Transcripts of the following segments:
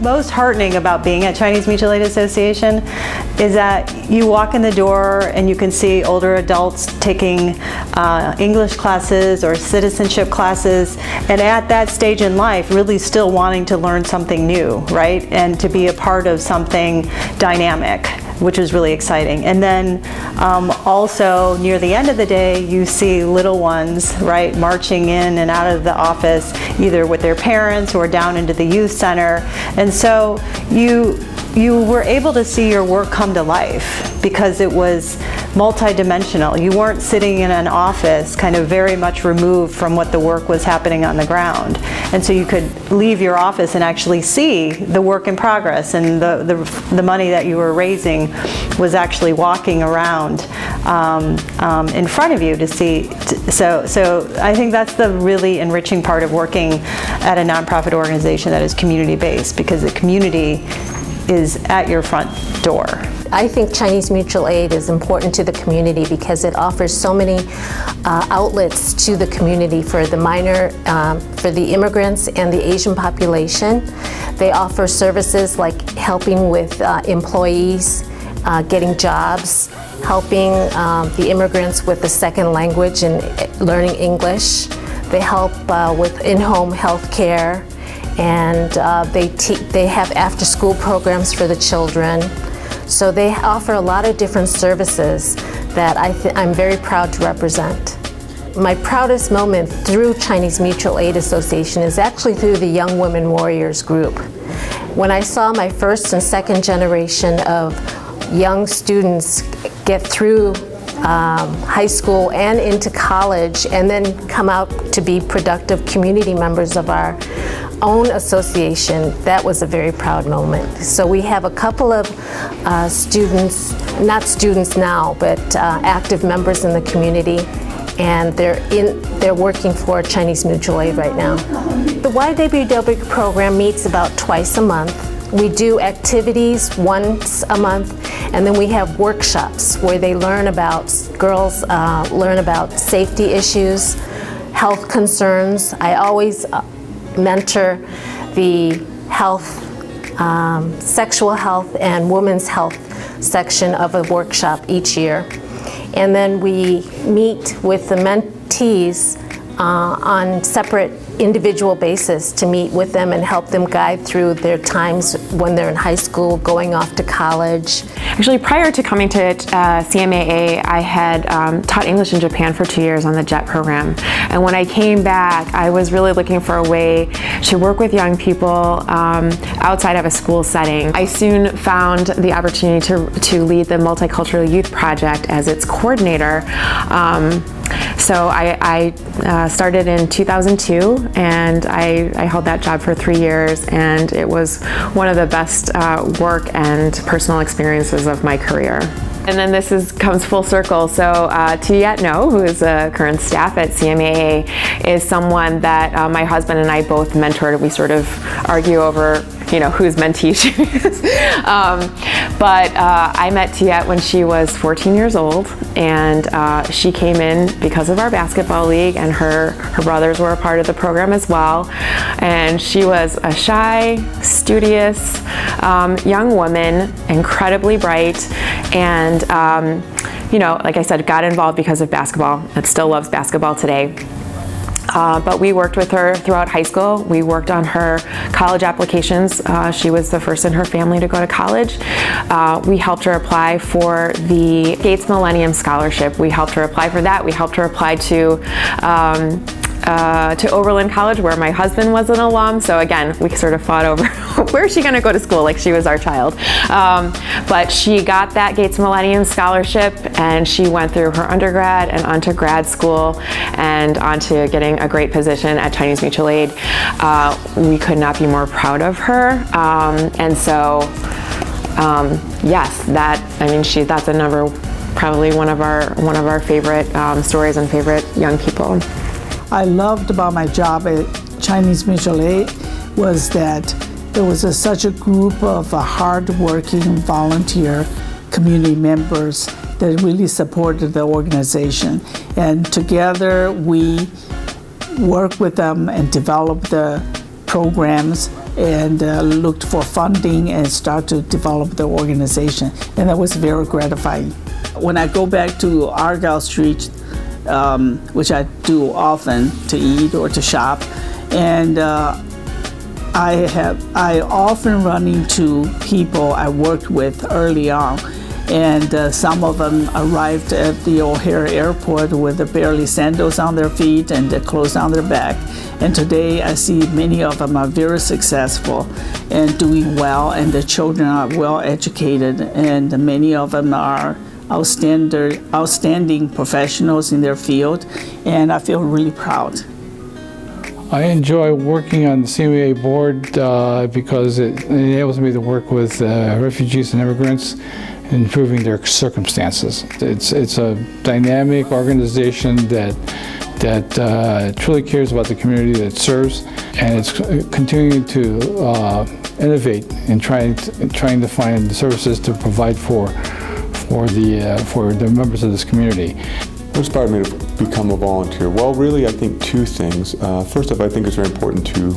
most heartening about being at Chinese Mutual Aid Association is that you walk in the door and you can see older adults taking English classes or citizenship classes, and at that stage in life really still wanting to learn something new, right? And to be a part of something dynamic, which is really exciting. And then also near the end of the day, you see little ones, right, marching in and out of the office, either with their parents or down into the youth center. And so you were able to see your work come to life because it was multidimensional. You weren't sitting in an office kind of very much removed from what the work was happening on the ground. And so you could leave your office and actually see the work in progress, and the money that you were raising was actually walking around in front of you to see. So I think that's the really enriching part of working at a nonprofit organization that is community-based, because the community is at your front door. I think Chinese Mutual Aid is important to the community because it offers so many outlets to the community for the minor, for the immigrants and the Asian population. They offer services like helping with employees getting jobs, helping the immigrants with the second language and learning English. They help with in-home health care, and they have after-school programs for the children. So they offer a lot of different services that I'm very proud to represent. My proudest moment through Chinese Mutual Aid Association is actually through the Young Women Warriors group. When I saw my first and second generation of young students get through high school and into college and then come out to be productive community members of our own association, that was a very proud moment. So we have a couple of students, not students now, but active members in the community, and they're working for Chinese Mutual Aid right now. The YWW program meets about twice a month. We do activities once a month, and then we have workshops where they learn about, girls learn about safety issues, health concerns. I always mentor the health, sexual health and women's health section of a workshop each year. And then we meet with the mentees on separate individual basis to meet with them and help them guide through their times when they're in high school, going off to college. Actually, prior to coming to CMAA, I had taught English in Japan for 2 years on the JET program. And when I came back, I was really looking for a way to work with young people outside of a school setting. I soon found the opportunity to lead the Multicultural Youth Project as its coordinator. So I started in 2002, and I held that job for 3 years, and it was one of the best work and personal experiences of my career. And then this comes full circle. So Tiet No, who is a current staff at CMAA, is someone that my husband and I both mentored. We sort of argue over, you know, whose mentee she is. But I met Tiet when she was 14 years old, and she came in because of our basketball league, and her brothers were a part of the program as well. And she was a shy, studious young woman, incredibly bright, and you know, like I said, got involved because of basketball and still loves basketball today. But we worked with her throughout high school. We worked on her college applications. She was the first in her family to go to college. We helped her apply for the Gates Millennium Scholarship. We helped her apply for that. We helped her apply to Oberlin College, where my husband was an alum. So again, we sort of fought over where is she going to go to school, like she was our child. But she got that Gates Millennium Scholarship, and she went through her undergrad and onto grad school and onto getting a great position at Chinese Mutual Aid. We could not be more proud of her. And so, yes, that's probably one of our favorite stories and favorite young people. I loved about my job at Chinese Mutual Aid was that there was such a group of hard-working volunteer community members that really supported the organization. And together we worked with them and developed the programs and looked for funding and start to develop the organization. And that was very gratifying. When I go back to Argyle Street, which I do often to eat or to shop, and I often run into people I worked with early on, and some of them arrived at the O'Hare Airport with barely sandals on their feet and the clothes on their back. And today I see many of them are very successful and doing well, and the children are well educated, and many of them are outstanding professionals in their field, and I feel really proud. I enjoy working on the CMAA board because it enables me to work with refugees and immigrants in improving their circumstances. It's a dynamic organization that truly cares about the community that it serves, and it's continuing to innovate and trying to find services to provide for the members of this community. What inspired me to become a volunteer? Well, really, I think two things. First off, I think it's very important to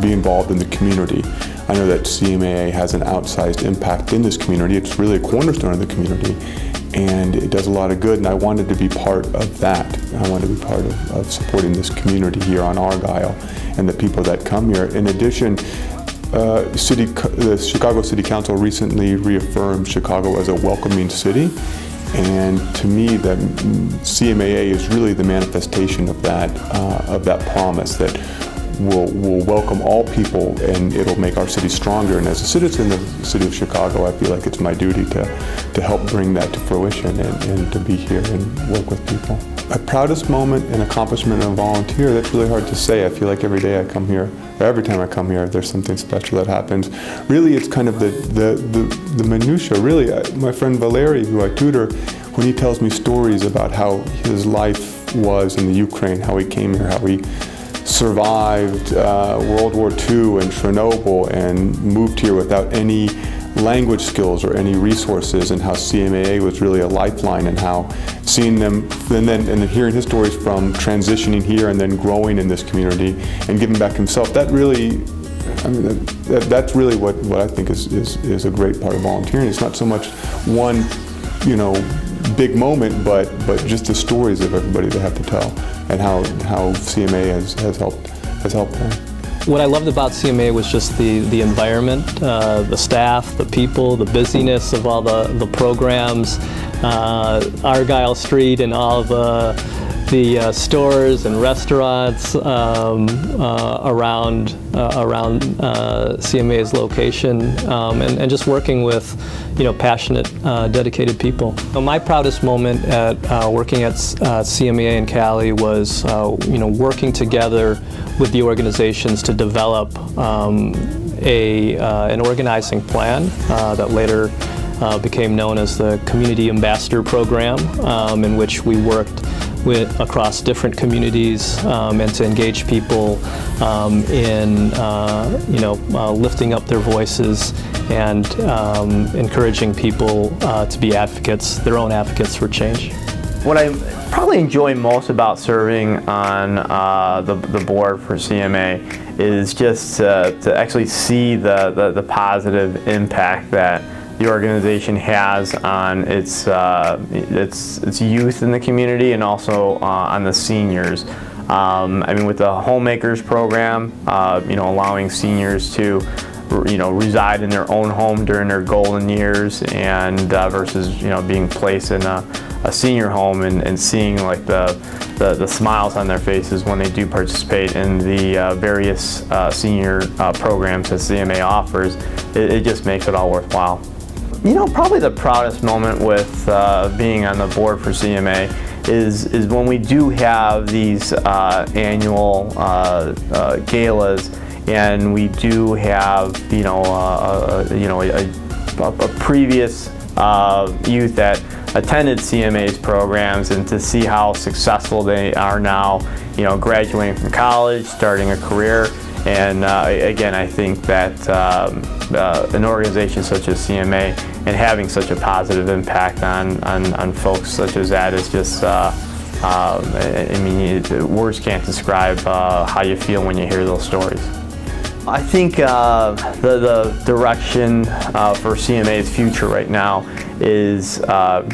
be involved in the community. I know that CMAA has an outsized impact in this community. It's really a cornerstone of the community, and it does a lot of good, and I wanted to be part of that. I wanted to be part of supporting this community here on Argyle and the people that come here. In addition, the Chicago City Council recently reaffirmed Chicago as a welcoming city. And to me, that CMAA is really the manifestation of that promise that we'll welcome all people, and it'll make our city stronger. And as a citizen of the city of Chicago, I feel like it's my duty to help bring that to fruition and to be here and work with people. My proudest moment and accomplishment as a volunteer, that's really hard to say. I feel like every day I come here, or every time I come here, there's something special that happens. Really, it's kind of the minutia. Really, my friend Valery, who I tutor, when he tells me stories about how his life was in the Ukraine, how he came here, how he survived World War II and Chernobyl and moved here without any language skills or any resources, and how CMAA was really a lifeline, and how seeing them and then hearing his stories from transitioning here and then growing in this community and giving back himself, that really, I mean, that's really what I think is a great part of volunteering. It's not so much one, big moment, but just the stories of everybody they have to tell, and how CMA has helped them. What I loved about CMA was just the environment, the staff, the people, the busyness of all the programs, Argyle Street and all the stores and restaurants around CMA's location, and just working with passionate, dedicated people. My proudest moment at working at CMAA in Cali was working together with the organizations to develop an organizing plan that later became known as the Community Ambassador Program, in which we worked across different communities and to engage people in lifting up their voices and encouraging people to be advocates, their own advocates for change. What I probably enjoy most about serving on the board for CMA is just to actually see the positive impact that the organization has on its youth in the community, and also on the seniors. With the Homemakers program, allowing seniors to reside in their own home during their golden years, and versus being placed in a senior home, and seeing like the smiles on their faces when they do participate in the various senior programs that CMA offers, it just makes it all worthwhile. Probably the proudest moment with being on the board for CMA is when we do have these annual galas, and we do have a previous youth that attended CMA's programs, and to see how successful they are now, graduating from college, starting a career. And again, I think that an organization such as CMA and having such a positive impact on folks such as that is just, words can't describe how you feel when you hear those stories. I think the direction for CMA's future right now is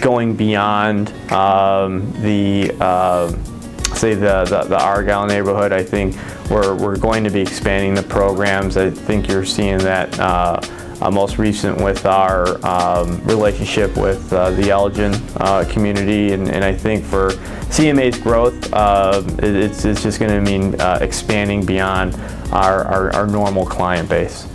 going beyond say the Argyle neighborhood. I think we're going to be expanding the programs. I think you're seeing that most recent with our relationship with the Elgin community, and I think for CMA's growth, it's just going to mean expanding beyond our normal client base.